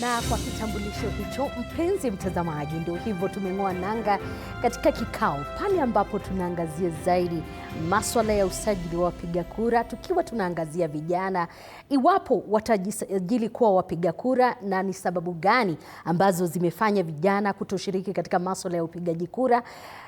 Na kwa kitambulisho hicho, mpenzi mtazamaji, ndio hivyo tumeng'oa nanga katika kikao pale ambapo tunaangazia zaidi masuala ya usajili wa wapiga kura, tukiwa tunaangazia vijana, iwapo watajisajili kuwa wapiga kura na ni sababu gani ambazo zimefanya vijana kutoshiriki katika masuala ya upigaji kura,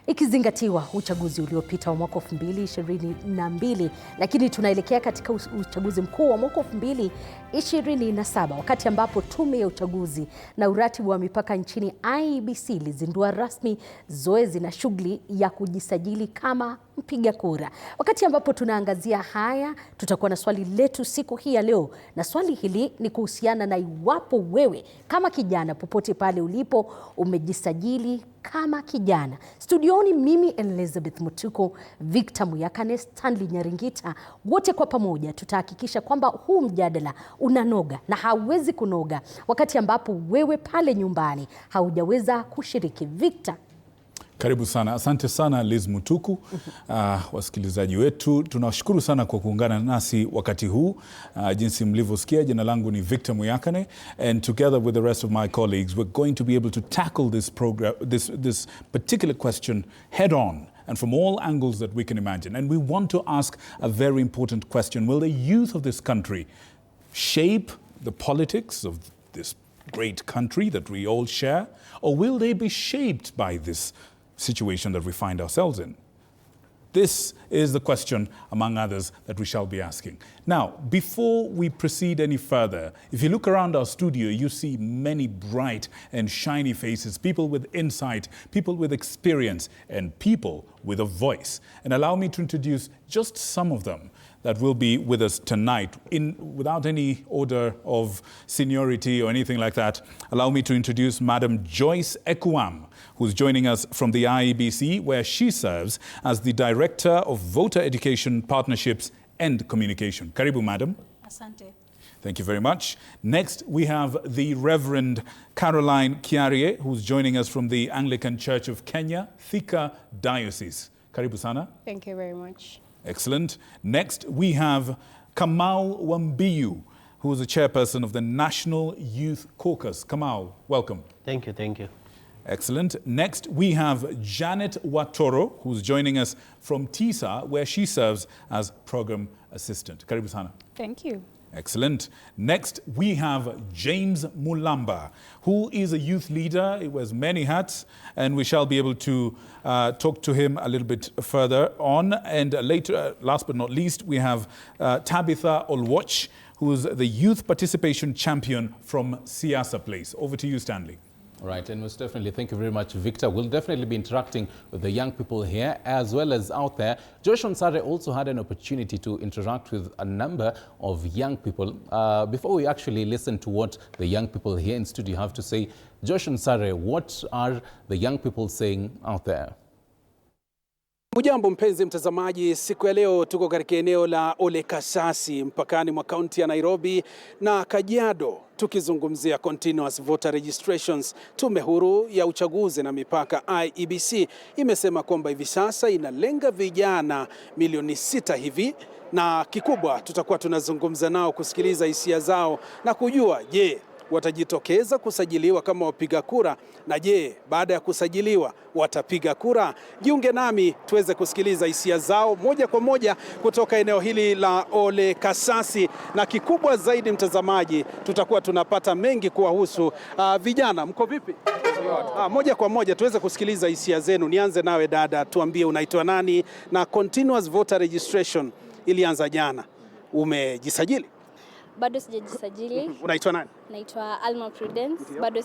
ikizingatiwa uchaguzi uliopita wa mwaka 2022, lakini tunaelekea katika uchaguzi mkuu wa mwaka 2027, wakati ambapo tume ya uchaguzi na uratibu wa mipaka nchini IEBC ilizindua rasmi zoezi na shughuli ya kujisajili kama mpiga kura. Wakati ambapo tunaangazia haya, tutakuwa na swali letu siku hii ya leo, na swali hili ni kuhusiana na iwapo wewe kama kijana popote pale ulipo umejisajili kama kijana. Studioni mimi Elizabeth Mutuko, Victor Muyakane, Stanley Nyaringita, wote kwa pamoja tutahakikisha kwamba huu mjadala unanoga na hauwezi kunoga wakati ambapo wewe pale nyumbani haujaweza kushiriki. Victor, karibu sana. Asante sana Liz Mutuku. Wasikilizaji wetu, tunawashukuru sana kwa kuungana nasi wakati huu. Jinsi mlivyosikia, jina langu ni Victor Muyakane, and together with the rest of my colleagues we're going to be able to tackle this program, this particular question head on and from all angles that we can imagine. And we want to ask a very important question: will the youth of this country shape the politics of this great country that we all share, or will they be shaped by this situation that we find ourselves in? This is the question, among others, that we shall be asking. Now, before we proceed any further, if you look around our studio, you see many bright and shiny faces, people with insight, people with experience, and people with a voice. And allow me to introduce just some of them that will be with us tonight, without any order of seniority or anything like that. Allow me to introduce Madam Joyce Ekuam, who's joining us from the IEBC, where she serves as the Director of Voter Education, Partnerships and Communication. Karibu, Madam. Asante. Thank you very much. Next, we have the Reverend Caroline Kiarie, who's joining us from the Anglican Church of Kenya, Thika Diocese. Karibu sana. Thank you very much. Excellent. Next, we have Kamau Wambiyu, who is the chairperson of the National Youth Caucus. Kamau, welcome. Thank you, thank you. Excellent. Next, we have Janet Watoro, who's joining us from TISA, where she serves as program assistant. Karibu sana. Thank you. Excellent. Next, we have James Mulamba, who is a youth leader. He wears many hats, and we shall be able to talk to him a little bit further on. And later, last but not least, we have Tabitha Olwach, who is the youth participation champion from Siasa Place. Over to you, Stanley. All right, and most definitely, thank you very much, Victor. We'll definitely be interacting with the young people here as well as out there. Josh Onsare also had an opportunity to interact with a number of young people. Before we actually listen to what the young people here in studio have to say, Josh Onsare, what are the young people saying out there? Hujambo mpenzi mtazamaji, siku ya leo tuko katika eneo la Ole Kasasi mpakani mwa kaunti ya Nairobi na Kajiado, tukizungumzia continuous voter registrations. Tume huru ya uchaguzi na mipaka IEBC imesema kwamba hivi sasa inalenga vijana milioni 6 hivi, na kikubwa tutakuwa tunazungumza nao kusikiliza hisia zao na kujua je, watajitokeza kusajiliwa kama wapiga kura, na je, baada ya kusajiliwa watapiga kura? Jiunge nami tuweze kusikiliza hisia zao moja kwa moja kutoka eneo hili la Ole Kasasi, na kikubwa zaidi mtazamaji, tutakuwa tunapata mengi kuwahusu. Vijana, mko vipi? Moja kwa moja tuweze kusikiliza hisia zenu. Nianze nawe dada, tuambie unaitwa nani, na continuous voter registration ilianza jana, umejisajili? Bado sijajisajili. Unaitwa nani? Naitwa Alma Prudence. Bado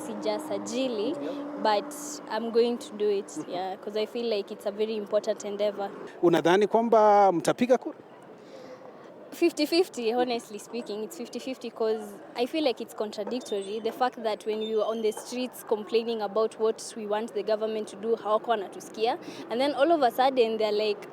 sijasajili, but I'm going to do it, yeah, because I feel like it's a very important endeavor. Unadhani kwamba mtapiga kura? 50-50, honestly speaking, it's 50-50 because I feel like it's contradictory. The fact that when we were on the streets complaining about what we want the government to do, hawako wanatusikia, and then all of a sudden they're like,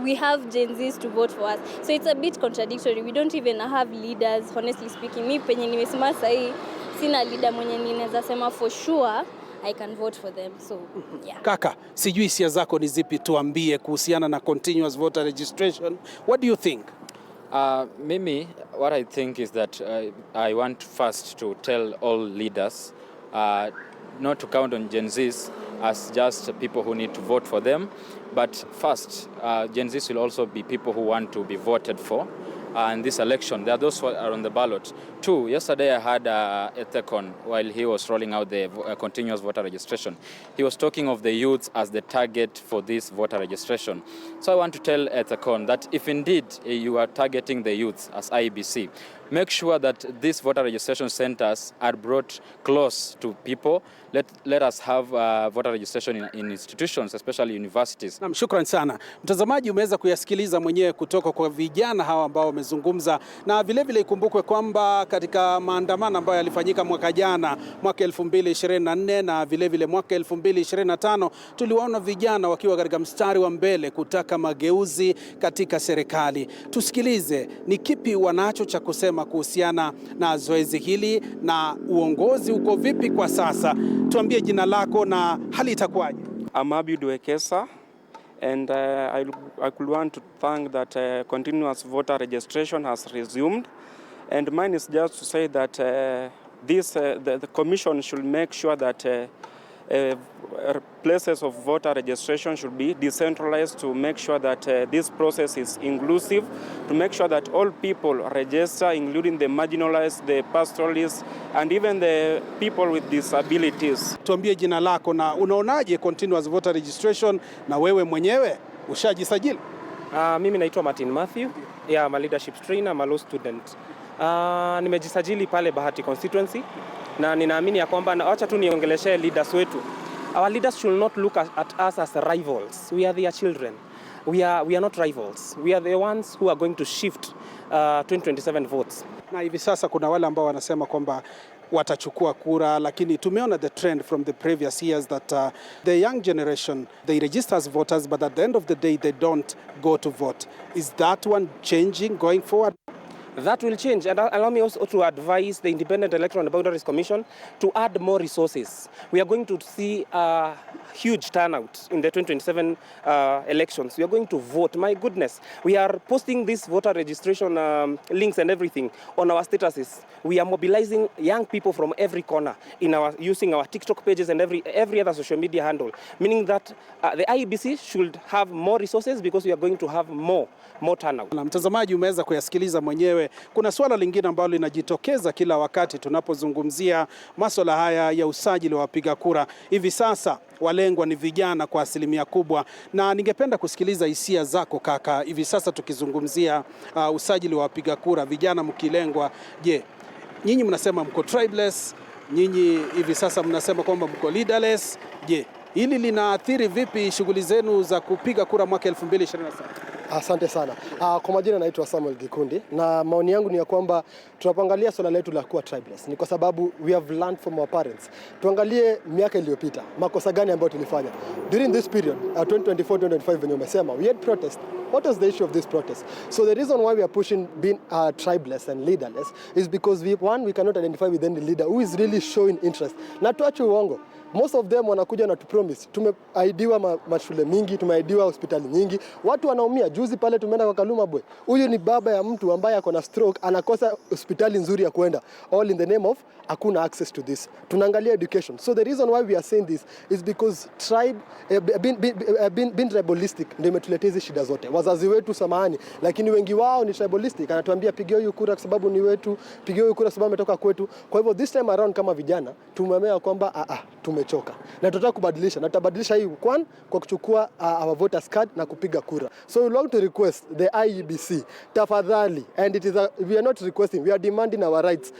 we have Gen Zs to vote for us. So it's a bit contradictory. We don't even have leaders, honestly speaking. Mi penye nimesimama sahi, sina leader mwenye ninaweza sema for sure I can vote for them. So, yeah. Kaka, sijui hisia zako ni zipi, tuambie kuhusiana na continuous voter registration. What do you think? Mimi, what I think is that I want first to tell all leaders not to count on Gen Zs as just people who need to vote for them, but first, Gen Zs will also be people who want to be voted for. In this election, there are those who are on the ballot. Two, yesterday I had Ethekon while he was rolling out the continuous voter registration. He was talking of the youths as the target for this voter registration. So I want to tell Ethekon that if indeed you are targeting the youths as IEBC, make sure that these voter registration centers are brought close to people. Let us have voter registration in institutions, especially universities. Naam, shukran sana. Mtazamaji, umeweza kuyasikiliza mwenyewe kutoka kwa vijana hawa ambao wamezungumza, na vile ikumbukwe kwamba katika maandamano ambayo yalifanyika mwaka jana, mwaka 2024 na vile mwaka 2025, tuliwaona vijana wakiwa katika mstari wa mbele kutaka mageuzi katika serikali. Tusikilize ni kipi wanacho cha kusema kuhusiana na zoezi hili na uongozi uko vipi kwa sasa. Tuambie jina lako na hali itakuwaje? I'm Abid Wekesa, and I could want to thank that continuous voter registration has resumed, and mine is just to say that the commission should make sure that places of voter registration should be decentralized, to make sure that this process is inclusive, to make sure that all people register, including the marginalized, the pastoralists, and even the people with disabilities. Tuambie jina lako na unaonaje continuous voter registration, na wewe mwenyewe ushajisajili? Mimi naitwa Martin Matthew. I'm a leadership trainer, I'm a law student. Nimejisajili pale Bahati constituency, na ninaamini ya kwamba, acha tu niongeleshe leaders wetu. Our leaders should not look at us as rivals. We are their children. We are not rivals. We are the ones who are going to shift 2027 votes. Na hivi sasa kuna wale ambao wanasema kwamba watachukua kura, lakini tumeona the trend from the previous years that the young generation, they register as voters, but at the end of the day they don't go to vote. Is that one changing going forward? That will change, and allow me also to advise the Independent Electoral and Boundaries Commission to add more resources. We are going to see a huge turnout in the 2027 elections. We are going to vote. My goodness, we are posting this voter registration links and everything on our statuses. We are mobilizing young people from every corner using our TikTok pages and every other social media handle, meaning that the IEBC should have more resources because we are going to have more turnout. Na mtazamaji, umeweza kuyasikiliza mwenyewe. Kuna swala lingine ambalo linajitokeza kila wakati tunapozungumzia masuala haya ya usajili wa wapiga kura. Hivi sasa walengwa ni vijana kwa asilimia kubwa, na ningependa kusikiliza hisia zako kaka. Hivi sasa tukizungumzia usajili wa wapiga kura, vijana mkilengwa, je, nyinyi mnasema mko tribeless, nyinyi hivi sasa mnasema kwamba mko leaderless. Je, hili linaathiri vipi shughuli zenu za kupiga kura mwaka 2027? Asante sana. Kwa majina naitwa Samuel Gikundi, na maoni yangu ni ya kwamba tunapoangalia swala letu la kuwa tribeless ni kwa sababu we have learned from our parents. Tuangalie miaka iliyopita, makosa gani ambayo tulifanya. During this period, 2024-2025 when umesema, we had protest. What was the issue of this protest? So the reason why we are pushing being tribeless and leaderless is because we cannot identify with any leader who is really showing interest. Na tuache uongo. Most of them wanakuja na tupromise. Tumeahidiwa mashule mingi, tumeahidiwa hospitali nyingi. Watu wanaumia. Juzi pale tumeenda kwa Kaluma boy. Huyu ni baba ya mtu ambaye ako na stroke, anakosa hospitali nzuri ya kwenda. All in the name of hakuna access to this. Tunaangalia education. So the reason why we are saying this is because being tribalistic ndio imetuletea hizi shida zote. Wazazi wetu samahani, lakini wengi wao ni tribalistic. Anatuambia pigia huyu kura kwa sababu ni wetu, pigia huyu kura kwa sababu ametoka kwetu. Kwa hivyo this time around kama vijana tumeamua kwamba tumechoka. Na tunataka kubadilisha. Na tutabadilisha hii kwa kuchukua our voters card na kupiga kura. So we want to request the IEBC, tafadhali, and we are not requesting, we are demanding our rights.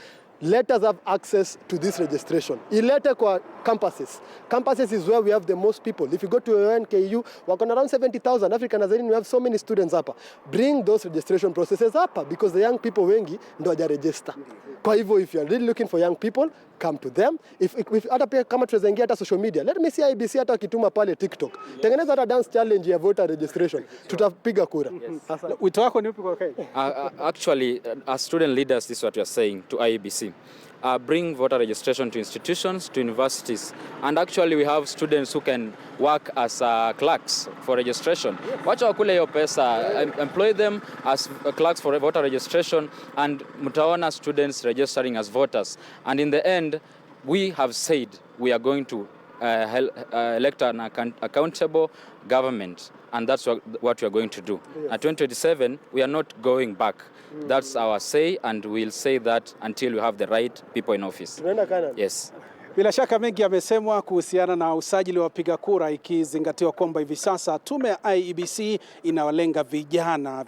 Let us have access to this registration. Ilete kwa campuses. Campuses is where we have the most people. If you go to NKU, we're around 70,000. African Nazarene, we have so many students hapa. Bring those registration processes hapa because the young people wengi ndo hawajaregister. Kwa hivyo, if you are really looking for young people, come to them. If hata pia kama tunaingia hata social media, let me see IEBC hata kituma pale TikTok. Tengeneza hata dance challenge ya voter registration. Tutapiga kura. Wito wako ni upi kwa Kenya? Actually, as student leaders, this is what we are saying to IEBC. bring voter registration to institutions, to universities. And actually we have students who can work as clerks for registration. Wacha wakule hiyo pesa, employ them as clerks for voter registration, and mtaona students registering as voters. And in the end, we have said we are going to elect an accountable government, and that's what we are going to do. Yes. At 2027, we are not going back. That's our say, and we'll say that until we have the right people in office. Yes. Bila shaka mengi yamesemwa kuhusiana na usajili wa wapiga kura, ikizingatiwa kwamba hivi sasa tume ya IEBC inawalenga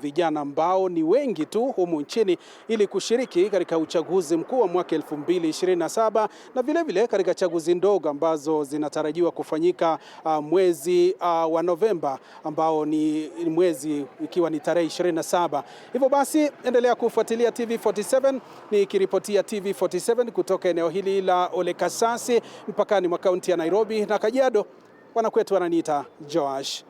vijana ambao ni wengi tu humu nchini ili kushiriki katika uchaguzi mkuu wa mwaka 2027 na vile vile katika chaguzi ndogo ambazo zinatarajiwa kufanyika mwezi wa Novemba, ambao ni mwezi ikiwa ni tarehe 27. Hivyo basi endelea kufuatilia TV47, nikiripotia TV47 kutoka eneo hili la Olekasasi mpakani mwa kaunti ya Nairobi na Kajiado. Wanakwetu wananiita Joash.